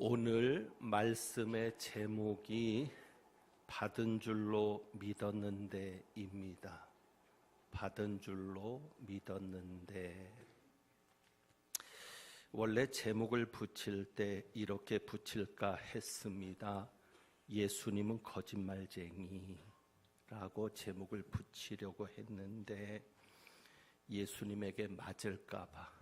오늘 말씀의 제목이 받은 줄로 믿었는데입니다. 받은 줄로 믿었는데. 원래 제목을 붙일 때 이렇게 붙일까 했습니다. 예수님은 거짓말쟁이라고 제목을 붙이려고 했는데 예수님에게 맞을까봐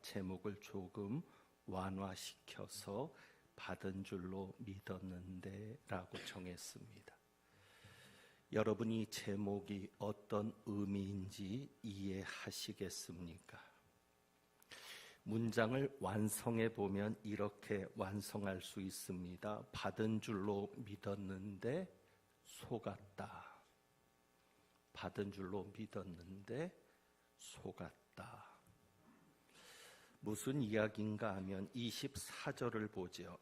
제목을 조금 완화시켜서 받은 줄로 믿었는데 라고 정했습니다. 여러분이 제목이 어떤 의미인지 이해하시겠습니까? 문장을 완성해 보면 이렇게 완성할 수 있습니다. 받은 줄로 믿었는데 속았다. 받은 줄로 믿었는데 속았다. 무슨 이야기인가 하면 24절을 보죠.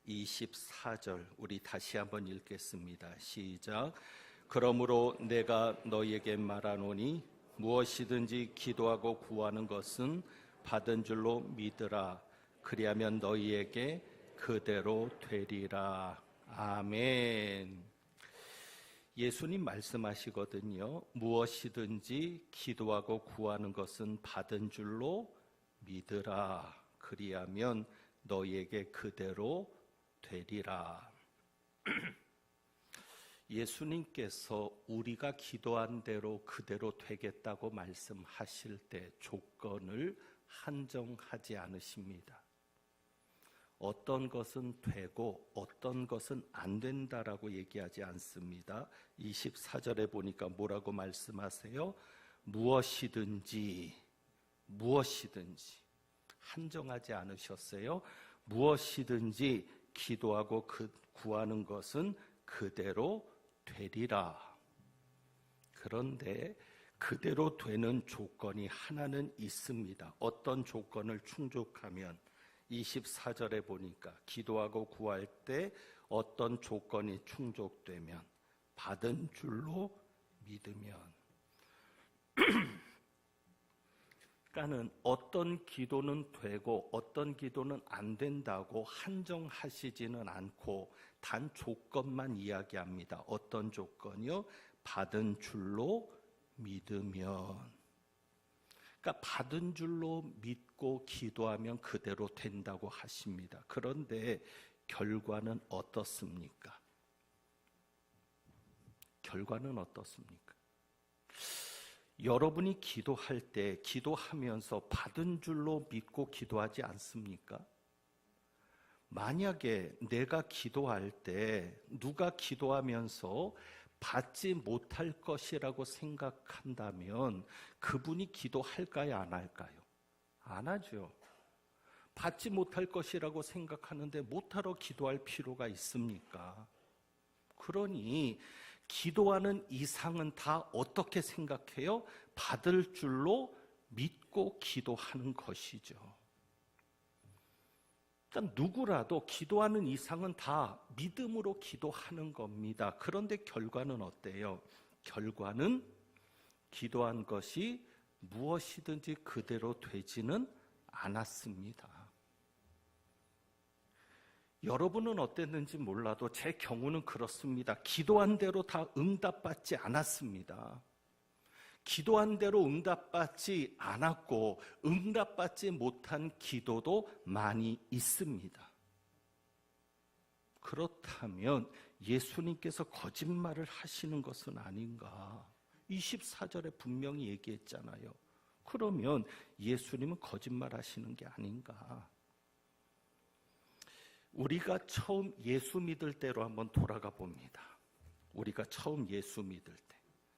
24절 우리 다시 한번 읽겠습니다. 시작. 그러므로 내가 너희에게 말하노니 무엇이든지 기도하고 구하는 것은 받은 줄로 믿으라. 그리하면 너희에게 그대로 되리라. 아멘. 예수님 말씀하시거든요. 무엇이든지 기도하고 구하는 것은 받은 줄로 믿으라. 그리하면 너희에게 그대로 되리라. 예수님께서 우리가 기도한 대로 그대로 되겠다고 말씀하실 때 조건을 한정하지 않으십니다. 어떤 것은 되고 어떤 것은 안 된다라고 얘기하지 않습니다. 24절에 보니까 뭐라고 말씀하세요? 무엇이든지 한정하지 않으셨어요. 무엇이든지 기도하고 구하는 것은 그대로 되리라. 그런데 그대로 되는 조건이 하나는 있습니다. 어떤 조건을 충족하면 24절에 보니까 기도하고 구할 때 어떤 조건이 충족되면 받은 줄로 믿으면 그러니까는 어떤 기도는 되고 어떤 기도는 안 된다고 한정하시지는 않고 단 조건만 이야기합니다. 어떤 조건이요? 받은 줄로 믿으면. 그러니까 받은 줄로 믿고 기도하면 그대로 된다고 하십니다. 그런데 결과는 어떻습니까? 결과는 어떻습니까? 여러분이 기도할 때 기도하면서 받은 줄로 믿고 기도하지 않습니까? 만약에 내가 기도할 때 누가 기도하면서 받지 못할 것이라고 생각한다면 그분이 기도할까요? 안 할까요? 안 하죠. 받지 못할 것이라고 생각하는데 못하러 기도할 필요가 있습니까? 그러니 기도하는 이상은 다 어떻게 생각해요? 받을 줄로 믿고 기도하는 것이죠. 일단 누구라도 기도하는 이상은 다 믿음으로 기도하는 겁니다. 그런데 결과는 어때요? 결과는 기도한 것이 무엇이든지 그대로 되지는 않았습니다. 여러분은 어땠는지 몰라도 제 경우는 그렇습니다. 기도한 대로 다 응답받지 않았습니다. 기도한 대로 응답받지 않았고 응답받지 못한 기도도 많이 있습니다. 그렇다면 예수님께서 거짓말을 하시는 것은 아닌가? 24절에 분명히 얘기했잖아요. 그러면 예수님은 거짓말 하시는 게 아닌가? 우리가 처음 예수 믿을 때로 한번 돌아가 봅니다. 우리가 처음 예수 믿을 때.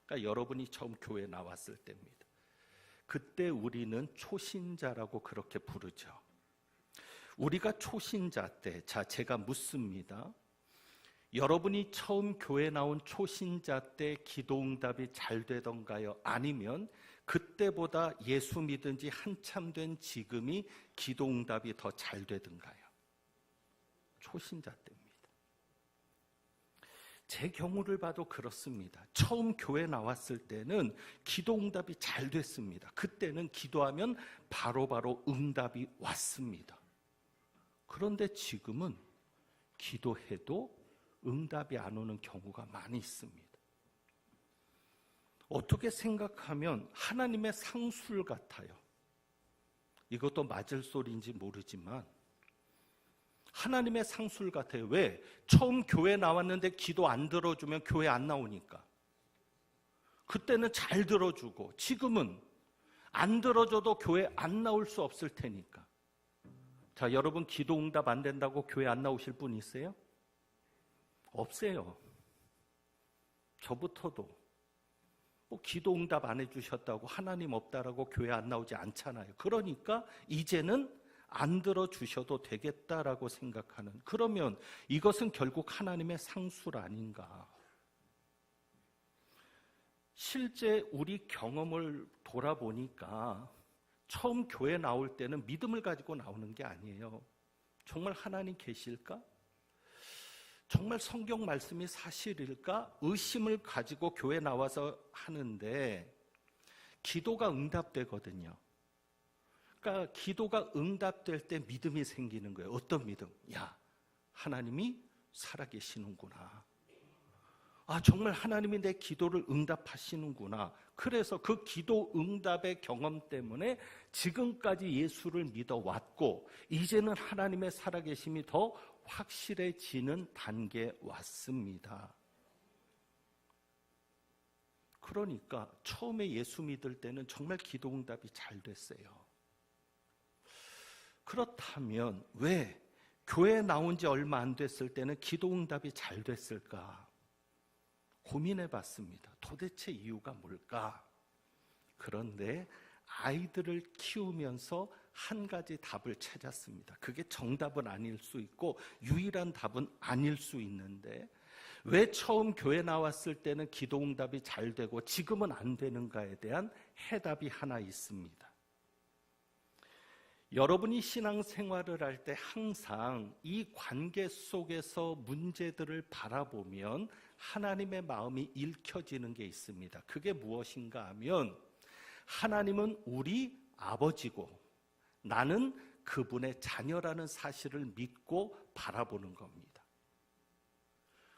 그러니까 여러분이 처음 교회 나왔을 때입니다. 그때 우리는 초신자라고 그렇게 부르죠. 우리가 초신자 때, 제가 묻습니다. 여러분이 처음 교회 나온 초신자 때 기도응답이 잘 되던가요? 아니면 그때보다 예수 믿은 지 한참 된 지금이 기도응답이 더 잘 되던가요? 초신자 때입니다. 제 경우를 봐도 그렇습니다. 처음 교회 나왔을 때는 기도 응답이 잘 됐습니다. 그때는 기도하면 바로바로 응답이 왔습니다. 그런데 지금은 기도해도 응답이 안 오는 경우가 많이 있습니다. 어떻게 생각하면 하나님의 상술 같아요. 이것도 맞을 소리인지 모르지만 하나님의 상술 같아요. 왜? 처음 교회 나왔는데 기도 안 들어주면 교회 안 나오니까. 그때는 잘 들어주고 지금은 안 들어줘도 교회 안 나올 수 없을 테니까. 자, 여러분 기도 응답 안 된다고 교회 안 나오실 분 있어요? 없어요. 저부터도 뭐 기도 응답 안 해주셨다고 하나님 없다라고 교회 안 나오지 않잖아요. 그러니까 이제는 안 들어주셔도 되겠다라고 생각하는, 그러면 이것은 결국 하나님의 상술 아닌가. 실제 우리 경험을 돌아보니까 처음 교회 나올 때는 믿음을 가지고 나오는 게 아니에요. 정말 하나님 계실까? 정말 성경 말씀이 사실일까? 의심을 가지고 교회 나와서 하는데 기도가 응답되거든요. 그러니까 기도가 응답될 때 믿음이 생기는 거예요. 어떤 믿음? 야, 하나님이 살아계시는구나. 아, 정말 하나님이 내 기도를 응답하시는구나. 그래서 그 기도 응답의 경험 때문에 지금까지 예수를 믿어왔고 이제는 하나님의 살아계심이 더 확실해지는 단계에 왔습니다. 그러니까 처음에 예수 믿을 때는 정말 기도 응답이 잘 됐어요. 그렇다면 왜 교회 나온 지 얼마 안 됐을 때는 기도 응답이 잘 됐을까? 고민해 봤습니다. 도대체 이유가 뭘까? 그런데 아이들을 키우면서 한 가지 답을 찾았습니다. 그게 정답은 아닐 수 있고 유일한 답은 아닐 수 있는데 왜 처음 교회 나왔을 때는 기도 응답이 잘 되고 지금은 안 되는가에 대한 해답이 하나 있습니다. 여러분이 신앙생활을 할 때 항상 이 관계 속에서 문제들을 바라보면 하나님의 마음이 읽혀지는 게 있습니다. 그게 무엇인가 하면 하나님은 우리 아버지고 나는 그분의 자녀라는 사실을 믿고 바라보는 겁니다.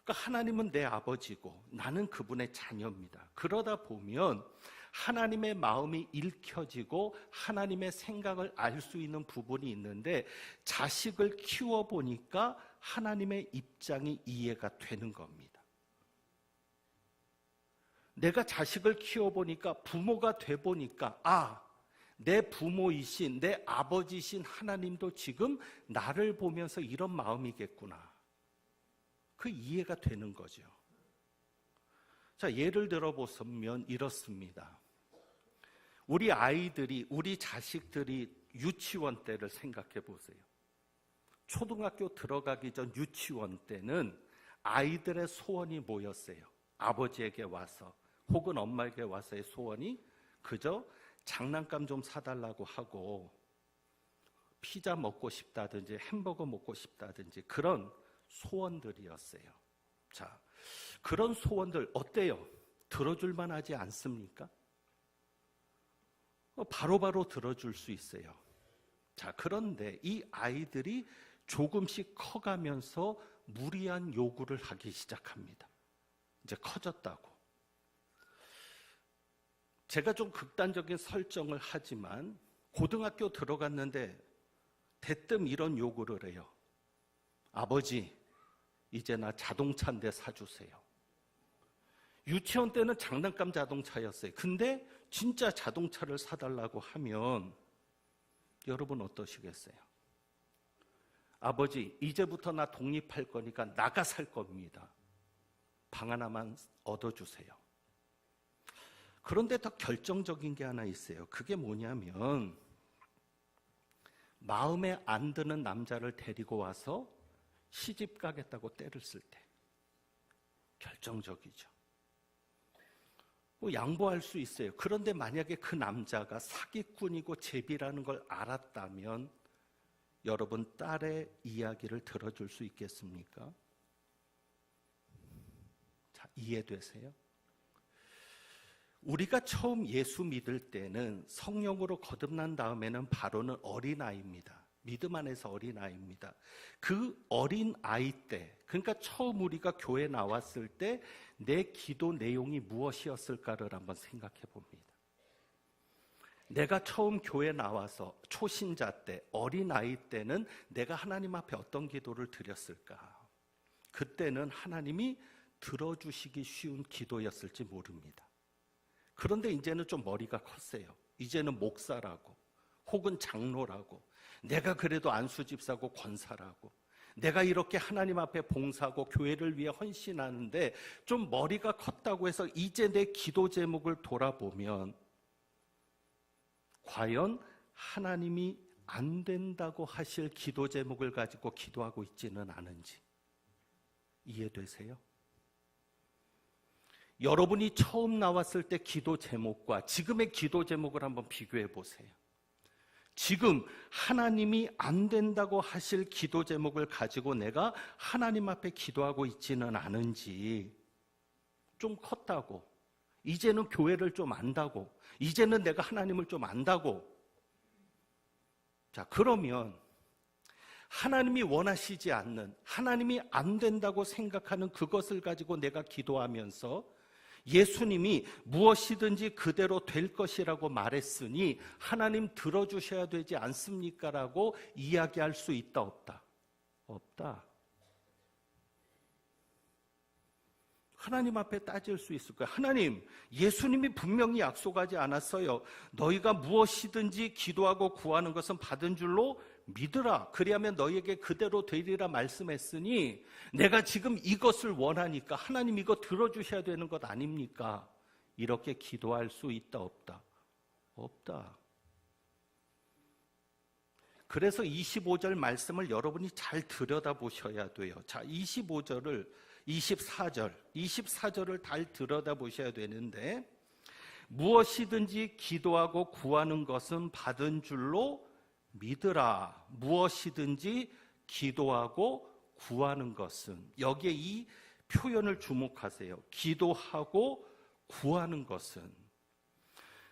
그러니까 하나님은 내 아버지고 나는 그분의 자녀입니다. 그러다 보면 하나님의 마음이 읽혀지고 하나님의 생각을 알 수 있는 부분이 있는데 자식을 키워보니까 하나님의 입장이 이해가 되는 겁니다. 내가 자식을 키워보니까 부모가 돼보니까 내 부모이신 내 아버지신 하나님도 지금 나를 보면서 이런 마음이겠구나. 그 이해가 되는 거죠. 자, 예를 들어보면 이렇습니다. 우리 아이들이, 우리 자식들이 유치원 때를 생각해 보세요. 초등학교 들어가기 전 유치원 때는 아이들의 소원이 뭐였어요? 아버지에게 와서 혹은 엄마에게 와서의 소원이 그저 장난감 좀 사달라고 하고 피자 먹고 싶다든지 햄버거 먹고 싶다든지 그런 소원들이었어요. 자, 그런 소원들 어때요? 들어줄만 하지 않습니까? 바로바로 들어줄 수 있어요. 자, 그런데 이 아이들이 조금씩 커가면서 무리한 요구를 하기 시작합니다. 이제 커졌다고. 제가 좀 극단적인 설정을 하지만 고등학교 들어갔는데 대뜸 이런 요구를 해요. 아버지, 이제 나 자동차 한 대 사주세요. 유치원 때는 장난감 자동차였어요. 근데 진짜 자동차를 사달라고 하면 여러분 어떠시겠어요? 아버지, 이제부터 나 독립할 거니까 나가 살 겁니다. 방 하나만 얻어주세요. 그런데 더 결정적인 게 하나 있어요. 그게 뭐냐면 마음에 안 드는 남자를 데리고 와서 시집 가겠다고 때를 쓸 때 결정적이죠. 뭐 양보할 수 있어요. 그런데 만약에 그 남자가 사기꾼이고 제비라는 걸 알았다면 여러분 딸의 이야기를 들어줄 수 있겠습니까? 이해되세요? 우리가 처음 예수 믿을 때는 성령으로 거듭난 다음에는 바로는 어린아이입니다. 믿음 안에서 어린아이입니다. 그 어린아이 때, 그러니까 처음 우리가 교회 나왔을 때 내 기도 내용이 무엇이었을까를 한번 생각해 봅니다. 내가 처음 교회 나와서 초신자 때, 어린아이 때는 내가 하나님 앞에 어떤 기도를 드렸을까? 그때는 하나님이 들어주시기 쉬운 기도였을지 모릅니다. 그런데 이제는 좀 머리가 컸어요. 이제는 목사라고 혹은 장로라고, 내가 그래도 안수집사고 권사라고, 내가 이렇게 하나님 앞에 봉사하고 교회를 위해 헌신하는데 좀 머리가 컸다고 해서 이제 내 기도 제목을 돌아보면 과연 하나님이 안 된다고 하실 기도 제목을 가지고 기도하고 있지는 않은지 이해되세요? 여러분이 처음 나왔을 때 기도 제목과 지금의 기도 제목을 한번 비교해 보세요. 지금 하나님이 안 된다고 하실 기도 제목을 가지고 내가 하나님 앞에 기도하고 있지는 않은지, 좀 컸다고, 이제는 교회를 좀 안다고, 이제는 내가 하나님을 좀 안다고. 자, 그러면 하나님이 원하시지 않는, 하나님이 안 된다고 생각하는 그것을 가지고 내가 기도하면서 예수님이 무엇이든지 그대로 될 것이라고 말했으니 하나님 들어주셔야 되지 않습니까? 라고 이야기할 수 있다, 없다? 없다. 하나님 앞에 따질 수 있을 거예요. 하나님, 예수님이 분명히 약속하지 않았어요. 너희가 무엇이든지 기도하고 구하는 것은 받은 줄로 믿으라. 그리하면 너희에게 그대로 되리라 말씀했으니 내가 지금 이것을 원하니까 하나님 이거 들어주셔야 되는 것 아닙니까? 이렇게 기도할 수 있다, 없다? 없다. 그래서 25절 말씀을 여러분이 잘 들여다보셔야 돼요. 자, 25절을 24절을 잘 들여다보셔야 되는데, 무엇이든지 기도하고 구하는 것은 받은 줄로 믿으라. 무엇이든지 기도하고 구하는 것은, 여기에 이 표현을 주목하세요. 기도하고 구하는 것은.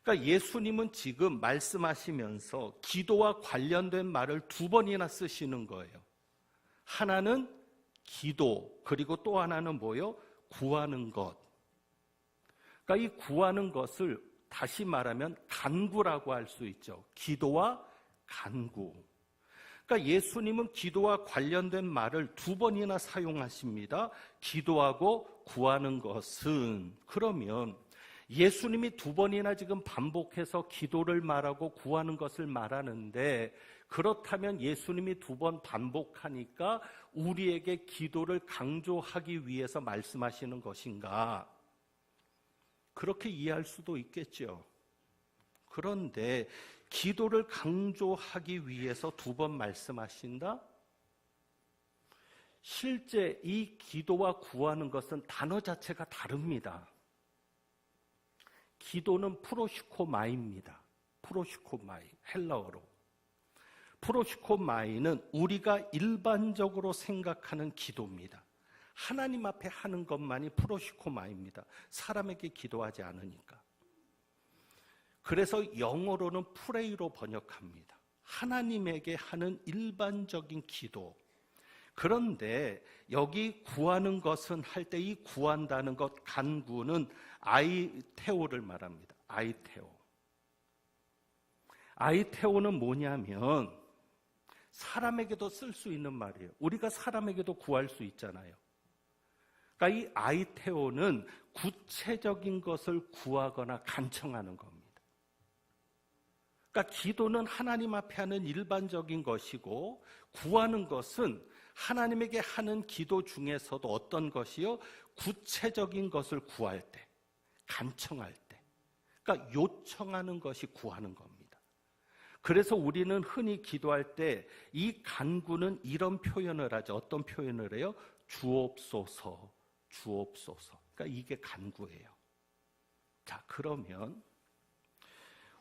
그러니까 예수님은 지금 말씀하시면서 기도와 관련된 말을 두 번이나 쓰시는 거예요. 하나는 기도, 그리고 또 하나는 뭐요? 구하는 것. 그러니까 이 구하는 것을 다시 말하면 간구라고 할 수 있죠. 기도와 간구. 그러니까 예수님은 기도와 관련된 말을 두 번이나 사용하십니다. 기도하고 구하는 것은. 그러면 예수님이 두 번이나 지금 반복해서 기도를 말하고 구하는 것을 말하는데, 그렇다면 예수님이 두 번 반복하니까 우리에게 기도를 강조하기 위해서 말씀하시는 것인가? 그렇게 이해할 수도 있겠죠. 그런데 기도를 강조하기 위해서 두 번 말씀하신다? 실제 이 기도와 구하는 것은 단어 자체가 다릅니다. 기도는 프로슈코마이입니다. 프로슈코마이, 헬라어로. 프로슈코마이는 우리가 일반적으로 생각하는 기도입니다. 하나님 앞에 하는 것만이 프로슈코마이입니다. 사람에게 기도하지 않으니까. 그래서 영어로는 프레이로 번역합니다. 하나님에게 하는 일반적인 기도. 그런데 여기 구하는 것은 할 때 이 구한다는 것, 간구는 아이테오를 말합니다. 아이테오. 아이테오는 뭐냐면 사람에게도 쓸 수 있는 말이에요. 우리가 사람에게도 구할 수 있잖아요. 그러니까 이 아이테오는 구체적인 것을 구하거나 간청하는 겁니다. 그러니까 기도는 하나님 앞에 하는 일반적인 것이고, 구하는 것은 하나님에게 하는 기도 중에서도 어떤 것이요? 구체적인 것을 구할 때, 간청할 때. 그러니까 요청하는 것이 구하는 겁니다. 그래서 우리는 흔히 기도할 때 이 간구는 이런 표현을 하죠. 어떤 표현을 해요? 주옵소서, 주옵소서. 그러니까 이게 간구예요. 자, 그러면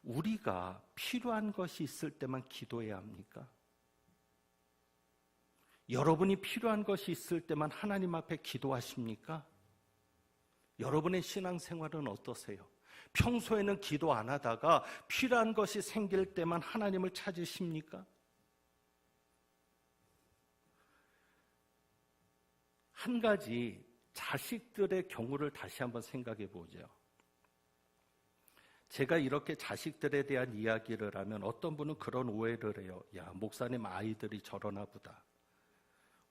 우리가 필요한 것이 있을 때만 기도해야 합니까? 여러분이 필요한 것이 있을 때만 하나님 앞에 기도하십니까? 여러분의 신앙생활은 어떠세요? 평소에는 기도 안 하다가 필요한 것이 생길 때만 하나님을 찾으십니까? 한 가지 자식들의 경우를 다시 한번 생각해 보죠. 제가 이렇게 자식들에 대한 이야기를 하면 어떤 분은 그런 오해를 해요. 야, 목사님 아이들이 저러나 보다.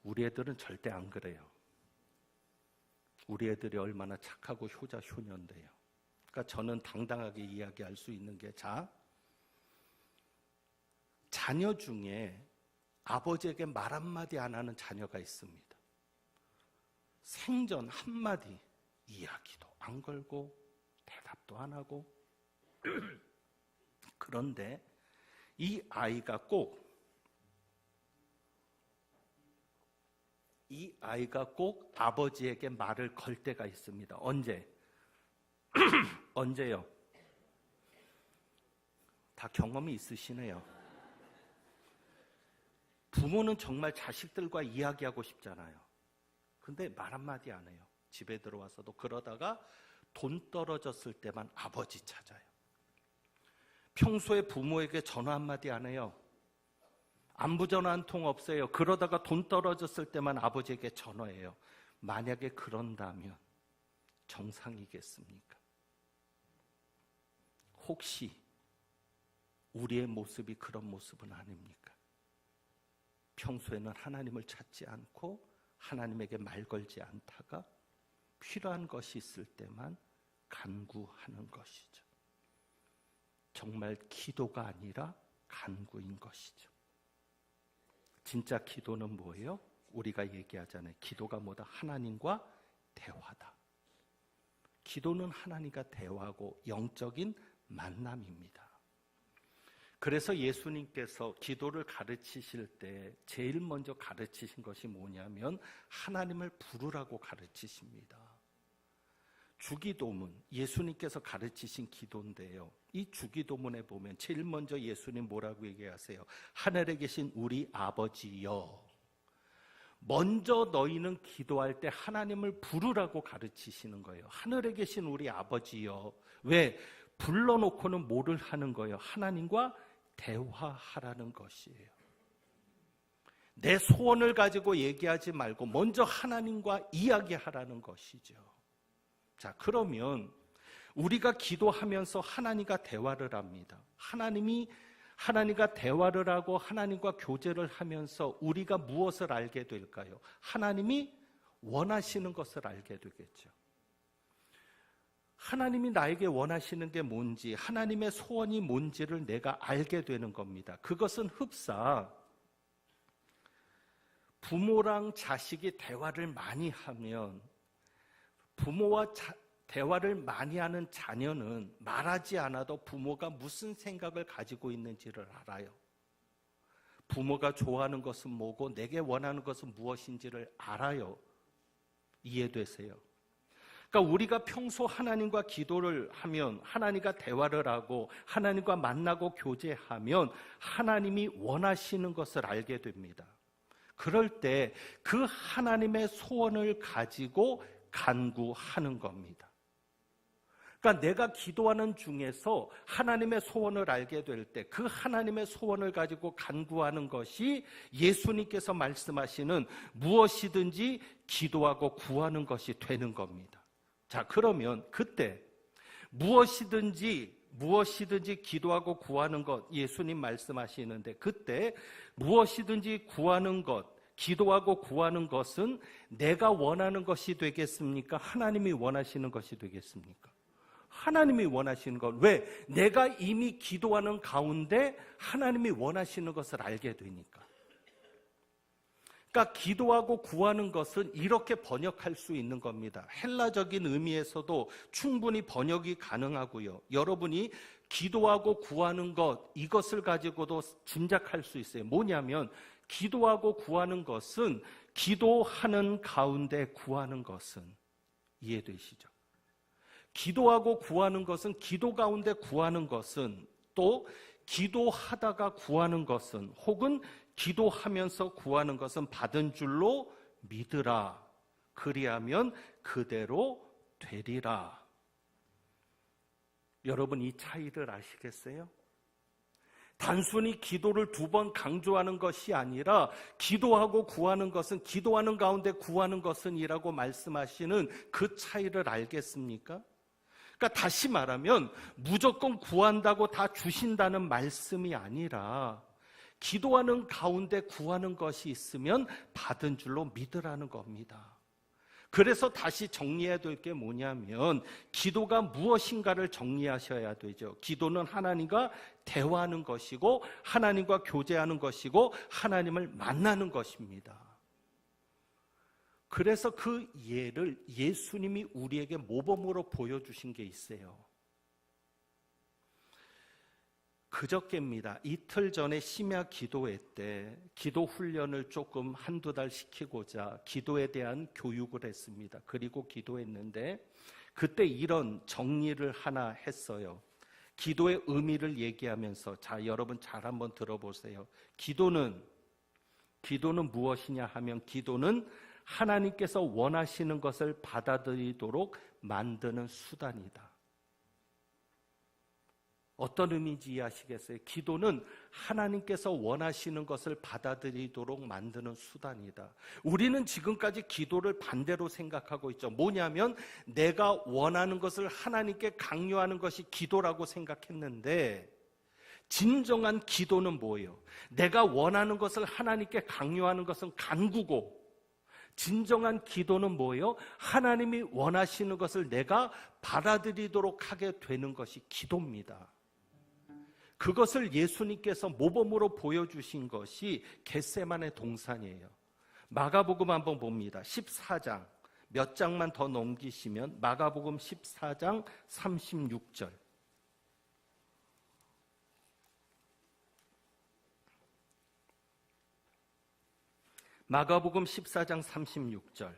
우리 애들은 절대 안 그래요. 우리 애들이 얼마나 착하고 효자 효녀인데요. 그러니까 저는 당당하게 이야기할 수 있는 게, 자녀 중에 아버지에게 말 한마디 안 하는 자녀가 있습니다. 생전 한마디 이야기도 안 걸고 대답도 안 하고. 그런데 이 아이가 꼭 아버지에게 말을 걸 때가 있습니다. 언제? 언제요? 다 경험이 있으시네요. 부모는 정말 자식들과 이야기하고 싶잖아요. 근데 말 한마디 안 해요. 집에 들어와서도. 그러다가 돈 떨어졌을 때만 아버지 찾아요. 평소에 부모에게 전화 한마디 안 해요. 안부 전화 한 통 없어요. 그러다가 돈 떨어졌을 때만 아버지에게 전화해요. 만약에 그런다면 정상이겠습니까? 혹시 우리의 모습이 그런 모습은 아닙니까? 평소에는 하나님을 찾지 않고 하나님에게 말 걸지 않다가 필요한 것이 있을 때만 간구하는 것이죠. 정말 기도가 아니라 간구인 것이죠. 진짜 기도는 뭐예요? 우리가 얘기하잖아요. 기도가 뭐다? 하나님과 대화다. 기도는 하나님과 대화하고 영적인 만남입니다. 그래서 예수님께서 기도를 가르치실 때 제일 먼저 가르치신 것이 뭐냐면 하나님을 부르라고 가르치십니다. 주기도문, 예수님께서 가르치신 기도인데요. 이 주기도문에 보면 제일 먼저 예수님 뭐라고 얘기하세요? 하늘에 계신 우리 아버지여. 먼저 너희는 기도할 때 하나님을 부르라고 가르치시는 거예요. 하늘에 계신 우리 아버지여. 왜? 불러놓고는 뭐를 하는 거예요? 하나님과 대화하라는 것이에요. 내 소원을 가지고 얘기하지 말고 먼저 하나님과 이야기하라는 것이죠. 자, 그러면 우리가 기도하면서 하나님과 대화를 합니다. 하나님과 대화를 하고 하나님과 교제를 하면서 우리가 무엇을 알게 될까요? 하나님이 원하시는 것을 알게 되겠죠. 하나님이 나에게 원하시는 게 뭔지, 하나님의 소원이 뭔지를 내가 알게 되는 겁니다. 그것은 흡사 부모랑 자식이 대화를 많이 하면, 부모와 대화를 많이 하는 자녀는 말하지 않아도 부모가 무슨 생각을 가지고 있는지를 알아요. 부모가 좋아하는 것은 뭐고 내게 원하는 것은 무엇인지를 알아요. 이해되세요? 그러니까 우리가 평소 하나님과 기도를 하면, 하나님과 대화를 하고 하나님과 만나고 교제하면 하나님이 원하시는 것을 알게 됩니다. 그럴 때 그 하나님의 소원을 가지고 간구하는 겁니다. 그러니까 내가 기도하는 중에서 하나님의 소원을 알게 될 때 그 하나님의 소원을 가지고 간구하는 것이 예수님께서 말씀하시는 무엇이든지 기도하고 구하는 것이 되는 겁니다. 자, 그러면 그때 무엇이든지 기도하고 구하는 것, 예수님 말씀하시는데, 그때 무엇이든지 구하는 것, 기도하고 구하는 것은 내가 원하는 것이 되겠습니까? 하나님이 원하시는 것이 되겠습니까? 하나님이 원하시는 것. 왜? 내가 이미 기도하는 가운데 하나님이 원하시는 것을 알게 되니까. 그러니까 기도하고 구하는 것은 이렇게 번역할 수 있는 겁니다. 헬라적인 의미에서도 충분히 번역이 가능하고요. 여러분이 기도하고 구하는 것, 이것을 가지고도 짐작할 수 있어요. 뭐냐면 기도하고 구하는 것은, 기도하는 가운데 구하는 것은, 이해되시죠? 기도하고 구하는 것은, 기도 가운데 구하는 것은, 또 기도하다가 구하는 것은, 혹은 기도하면서 구하는 것은 받은 줄로 믿으라. 그리하면 그대로 되리라. 여러분, 이 차이를 아시겠어요? 단순히 기도를 2번 강조하는 것이 아니라 기도하고 구하는 것은, 기도하는 가운데 구하는 것은 이라고 말씀하시는 그 차이를 알겠습니까? 그러니까 다시 말하면 무조건 구한다고 다 주신다는 말씀이 아니라 기도하는 가운데 구하는 것이 있으면 받은 줄로 믿으라는 겁니다. 그래서 다시 정리해야 될 게 뭐냐면 기도가 무엇인가를 정리하셔야 되죠. 기도는 하나님과 대화하는 것이고 하나님과 교제하는 것이고 하나님을 만나는 것입니다. 그래서 그 예를 예수님이 우리에게 모범으로 보여주신 게 있어요. 그저께입니다. 이틀 전에 심야 기도회 때 기도 훈련을 조금 한두 달 시키고자 기도에 대한 교육을 했습니다. 그리고 기도했는데 그때 이런 정리를 하나 했어요. 기도의 의미를 얘기하면서, 자, 여러분 잘 한번 들어보세요. 기도는 무엇이냐 하면 기도는 하나님께서 원하시는 것을 받아들이도록 만드는 수단이다. 어떤 의미인지 이해하시겠어요? 기도는 하나님께서 원하시는 것을 받아들이도록 만드는 수단이다. 우리는 지금까지 기도를 반대로 생각하고 있죠. 뭐냐면 내가 원하는 것을 하나님께 강요하는 것이 기도라고 생각했는데, 진정한 기도는 뭐예요? 내가 원하는 것을 하나님께 강요하는 것은 간구고, 진정한 기도는 뭐예요? 하나님이 원하시는 것을 내가 받아들이도록 하게 되는 것이 기도입니다. 그것을 예수님께서 모범으로 보여주신 것이 겟세마네 동산이에요. 마가복음 한번 봅니다. 14장, 몇 장만 더 넘기시면 마가복음 14장 36절. 마가복음 14장 36절.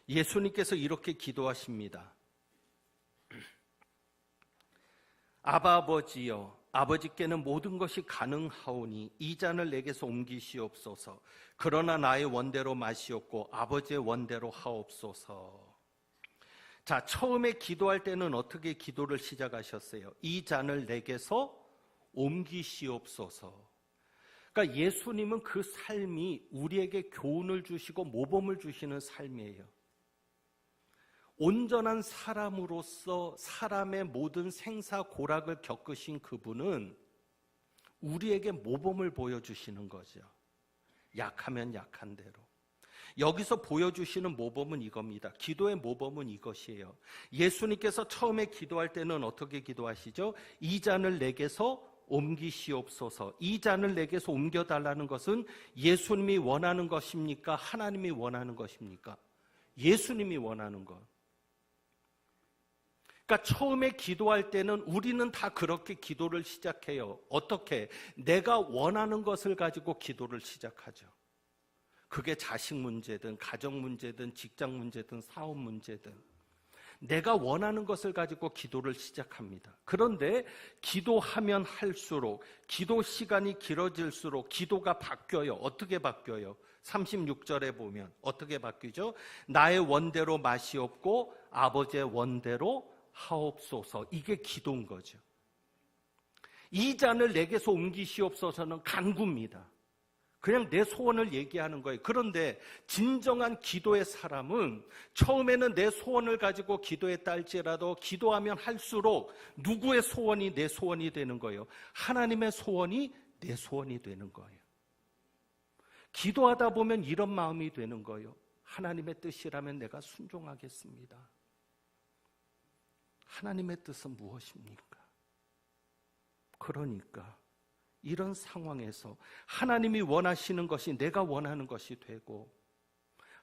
예수님께서 이렇게 기도하십니다. 아바 아버지여, 아버지께는 모든 것이 가능하오니 이 잔을 내게서 옮기시옵소서. 그러나 나의 원대로 마시옵고 아버지의 원대로 하옵소서. 자, 처음에 기도할 때는 어떻게 기도를 시작하셨어요? 이 잔을 내게서 옮기시옵소서. 그러니까 예수님은 그 삶이 우리에게 교훈을 주시고 모범을 주시는 삶이에요. 온전한 사람으로서 사람의 모든 생사고락을 겪으신 그분은 우리에게 모범을 보여주시는 거죠. 약하면 약한 대로. 여기서 보여주시는 모범은 이겁니다. 기도의 모범은 이것이에요. 예수님께서 처음에 기도할 때는 어떻게 기도하시죠? 이 잔을 내게서 옮기시옵소서. 이 잔을 내게서 옮겨달라는 것은 예수님이 원하는 것입니까? 하나님이 원하는 것입니까? 예수님이 원하는 것. 그러니까 처음에 기도할 때는 우리는 다 그렇게 기도를 시작해요. 어떻게? 내가 원하는 것을 가지고 기도를 시작하죠. 그게 자식 문제든 가정 문제든 직장 문제든 사업 문제든 내가 원하는 것을 가지고 기도를 시작합니다. 그런데 기도하면 할수록, 기도 시간이 길어질수록 기도가 바뀌어요. 어떻게 바뀌어요? 36절에 보면 어떻게 바뀌죠? 나의 원대로 마시옵고 아버지의 원대로 하옵소서. 이게 기도인 거죠. 이 잔을 내게서 옮기시옵소서는 간구입니다. 그냥 내 소원을 얘기하는 거예요. 그런데 진정한 기도의 사람은 처음에는 내 소원을 가지고 기도했다 할지라도 기도하면 할수록 누구의 소원이 내 소원이 되는 거예요? 하나님의 소원이 내 소원이 되는 거예요. 기도하다 보면 이런 마음이 되는 거예요. 하나님의 뜻이라면 내가 순종하겠습니다. 하나님의 뜻은 무엇입니까? 그러니까 이런 상황에서 하나님이 원하시는 것이 내가 원하는 것이 되고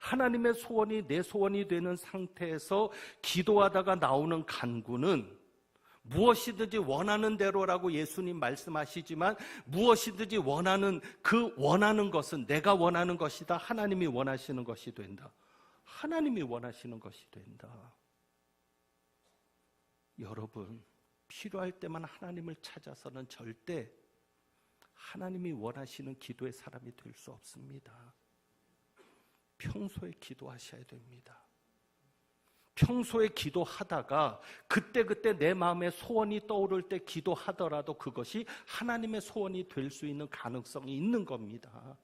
하나님의 소원이 내 소원이 되는 상태에서 기도하다가 나오는 간구는 무엇이든지 원하는 대로라고 예수님 말씀하시지만 무엇이든지 원하는 것은 내가 원하는 것이다. 하나님이 원하시는 것이 된다. 하나님이 원하시는 것이 된다. 여러분, 필요할 때만 하나님을 찾아서는 절대 하나님이 원하시는 기도의 사람이 될 수 없습니다. 평소에 기도하셔야 됩니다. 평소에 기도하다가 그때그때 내 마음에 소원이 떠오를 때 기도하더라도 그것이 하나님의 소원이 될 수 있는 가능성이 있는 겁니다.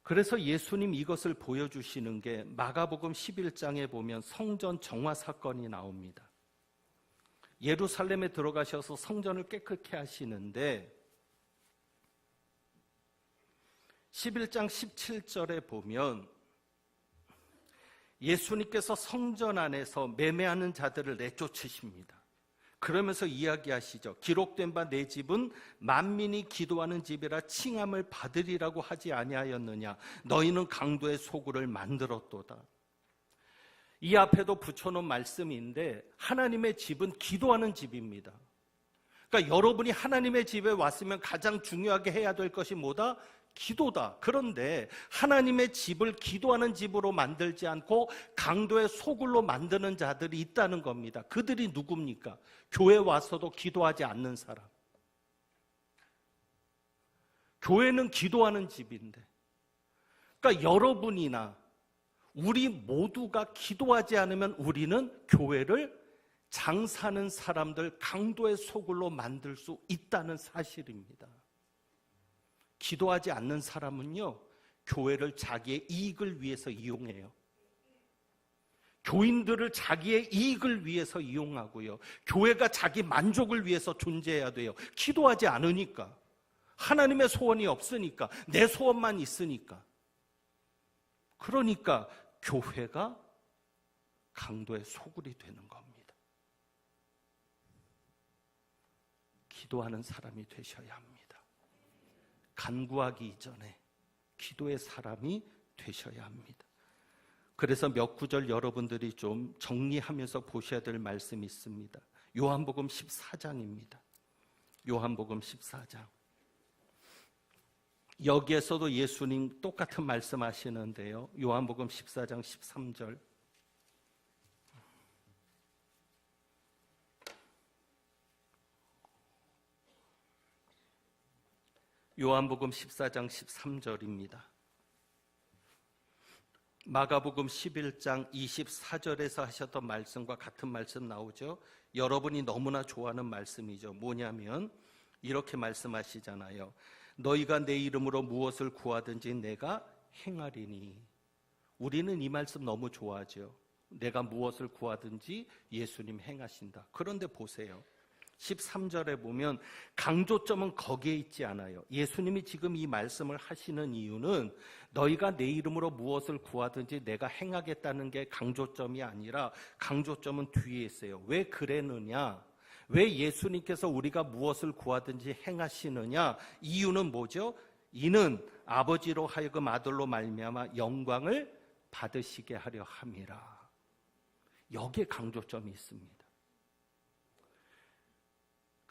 그래서 예수님 이것을 보여주시는 게 마가복음 11장에 보면 성전 정화 사건이 나옵니다. 예루살렘에 들어가셔서 성전을 깨끗게 하시는데 11장 17절에 보면 예수님께서 성전 안에서 매매하는 자들을 내쫓으십니다. 그러면서 이야기하시죠. 기록된 바 내 집은 만민이 기도하는 집이라 칭함을 받으리라고 하지 아니하였느냐. 너희는 강도의 소굴을 만들었도다. 이 앞에도 붙여놓은 말씀인데 하나님의 집은 기도하는 집입니다. 그러니까 여러분이 하나님의 집에 왔으면 가장 중요하게 해야 될 것이 뭐다? 기도다. 그런데 하나님의 집을 기도하는 집으로 만들지 않고 강도의 소굴로 만드는 자들이 있다는 겁니다. 그들이 누굽니까? 교회 와서도 기도하지 않는 사람. 교회는 기도하는 집인데, 그러니까 여러분이나 우리 모두가 기도하지 않으면 우리는 교회를 장사하는 사람들, 강도의 소굴로 만들 수 있다는 사실입니다. 기도하지 않는 사람은요, 교회를 자기의 이익을 위해서 이용해요. 교인들을 자기의 이익을 위해서 이용하고요. 교회가 자기 만족을 위해서 존재해야 돼요. 기도하지 않으니까. 하나님의 소원이 없으니까. 내 소원만 있으니까. 그러니까 교회가 강도의 소굴이 되는 겁니다. 기도하는 사람이 되셔야 합니다. 간구하기 이전에 기도의 사람이 되셔야 합니다. 그래서 몇 구절 여러분들이 좀 정리하면서 보셔야 될 말씀이 있습니다. 요한복음 14장입니다. 요한복음 14장. 여기에서도 예수님 똑같은 말씀하시는데요. 요한복음 14장 13절. 요한복음 14장 13절입니다. 마가복음 11장 24절에서 하셨던 말씀과 같은 말씀 나오죠. 여러분이 너무나 좋아하는 말씀이죠. 뭐냐면 이렇게 말씀하시잖아요. 너희가 내 이름으로 무엇을 구하든지 내가 행하리니. 우리는 이 말씀 너무 좋아하죠. 내가 무엇을 구하든지 예수님 행하신다. 그런데 보세요. 13절에 보면 강조점은 거기에 있지 않아요. 예수님이 지금 이 말씀을 하시는 이유는 너희가 내 이름으로 무엇을 구하든지 내가 행하겠다는 게 강조점이 아니라 강조점은 뒤에 있어요. 왜 그랬느냐? 왜 예수님께서 우리가 무엇을 구하든지 행하시느냐? 이유는 뭐죠? 이는 아버지로 하여금 아들로 말미암아 영광을 받으시게 하려 함이라. 여기에 강조점이 있습니다.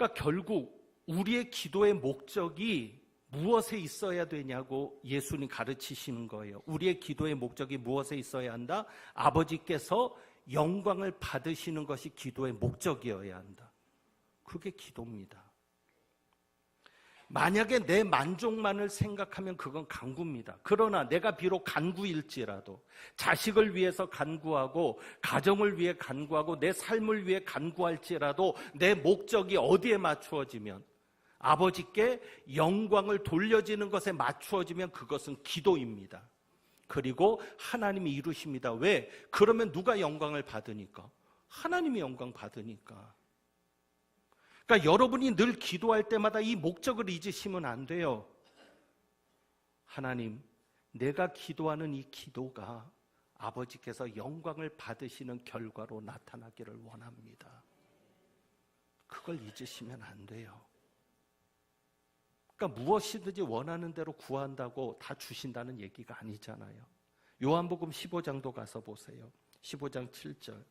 그러니까 결국 우리의 기도의 목적이 무엇에 있어야 되냐고 예수님 가르치시는 거예요. 우리의 기도의 목적이 무엇에 있어야 한다? 아버지께서 영광을 받으시는 것이 기도의 목적이어야 한다. 그게 기도입니다. 만약에 내 만족만을 생각하면 그건 간구입니다. 그러나 내가 비록 간구일지라도 자식을 위해서 간구하고 가정을 위해 간구하고 내 삶을 위해 간구할지라도 내 목적이 어디에 맞추어지면 아버지께 영광을 돌려지는 것에 맞추어지면 그것은 기도입니다. 그리고 하나님이 이루십니다. 왜? 그러면 누가 영광을 받으니까? 하나님이 영광 받으니까. 그러니까 여러분이 늘 기도할 때마다 이 목적을 잊으시면 안 돼요. 하나님, 내가 기도하는 이 기도가 아버지께서 영광을 받으시는 결과로 나타나기를 원합니다. 그걸 잊으시면 안 돼요. 그러니까 무엇이든지 원하는 대로 구한다고 다 주신다는 얘기가 아니잖아요. 요한복음 15장도 가서 보세요. 15장 7절.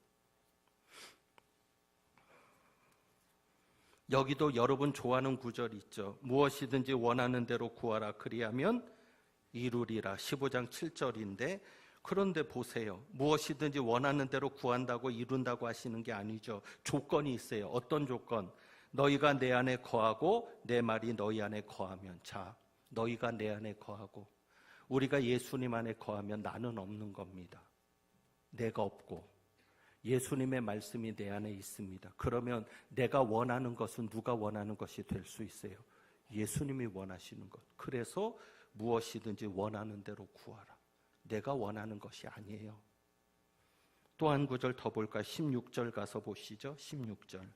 여기도 여러분 좋아하는 구절 있죠. 무엇이든지 원하는 대로 구하라 그리하면 이루리라. 15장 7절인데 그런데 보세요. 무엇이든지 원하는 대로 구한다고 이룬다고 하시는 게 아니죠. 조건이 있어요. 어떤 조건? 너희가 내 안에 거하고 내 말이 너희 안에 거하면. 자, 너희가 내 안에 거하고 우리가 예수님 안에 거하면 나는 없는 겁니다. 내가 없고 예수님의 말씀이 내 안에 있습니다. 그러면 내가 원하는 것은 누가 원하는 것이 될 수 있어요? 예수님이 원하시는 것. 그래서 무엇이든지 원하는 대로 구하라. 내가 원하는 것이 아니에요. 또 한 구절 더 볼까요? 16절 가서 보시죠. 16절.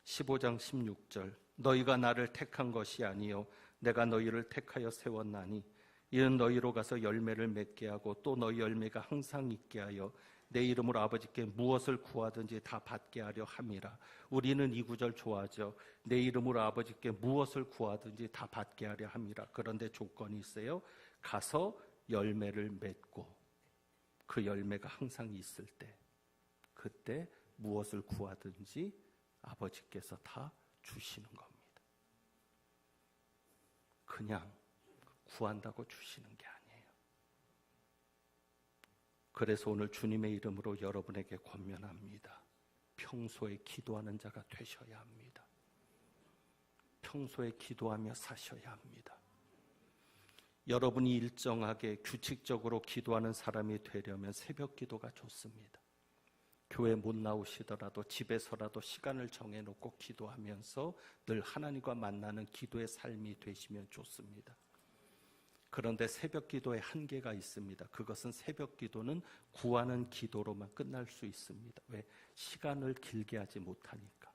15장 16절. 너희가 나를 택한 것이 아니요 내가 너희를 택하여 세웠나니 이는 너희로 가서 열매를 맺게 하고 또 너희 열매가 항상 있게 하여 내 이름으로 아버지께 무엇을 구하든지 다 받게 하려 함이라. 우리는 이 구절 좋아하죠. 내 이름으로 아버지께 무엇을 구하든지 다 받게 하려 함이라. 그런데 조건이 있어요. 가서 열매를 맺고 그 열매가 항상 있을 때, 그때 무엇을 구하든지 아버지께서 다 주시는 겁니다. 그냥 구한다고 주시는 게 아니에요. 그래서 오늘 주님의 이름으로 여러분에게 권면합니다. 평소에 기도하는 자가 되셔야 합니다. 평소에 기도하며 사셔야 합니다. 여러분이 일정하게 규칙적으로 기도하는 사람이 되려면 새벽 기도가 좋습니다. 교회 못 나오시더라도 집에서라도 시간을 정해놓고 기도하면서 늘 하나님과 만나는 기도의 삶이 되시면 좋습니다. 그런데 새벽 기도에 한계가 있습니다. 그것은 새벽 기도는 구하는 기도로만 끝날 수 있습니다. 왜? 시간을 길게 하지 못하니까.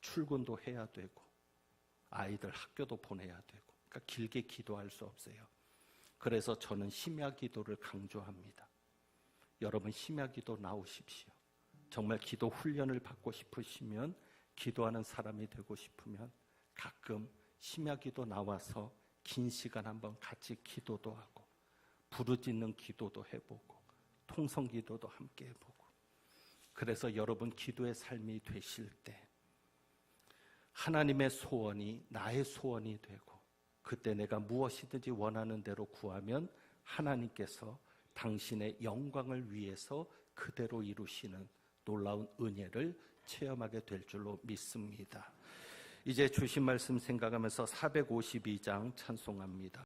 출근도 해야 되고 아이들 학교도 보내야 되고, 그러니까 길게 기도할 수 없어요. 그래서 저는 심야 기도를 강조합니다. 여러분 심야 기도 나오십시오. 정말 기도 훈련을 받고 싶으시면, 기도하는 사람이 되고 싶으면 가끔 심야 기도 나와서 긴 시간 한번 같이 기도도 하고 부르짖는 기도도 해보고 통성 기도도 함께 해보고, 그래서 여러분 기도의 삶이 되실 때 하나님의 소원이 나의 소원이 되고, 그때 내가 무엇이든지 원하는 대로 구하면 하나님께서 당신의 영광을 위해서 그대로 이루시는 놀라운 은혜를 체험하게 될 줄로 믿습니다. 이제 주신 말씀 생각하면서 452장 찬송합니다.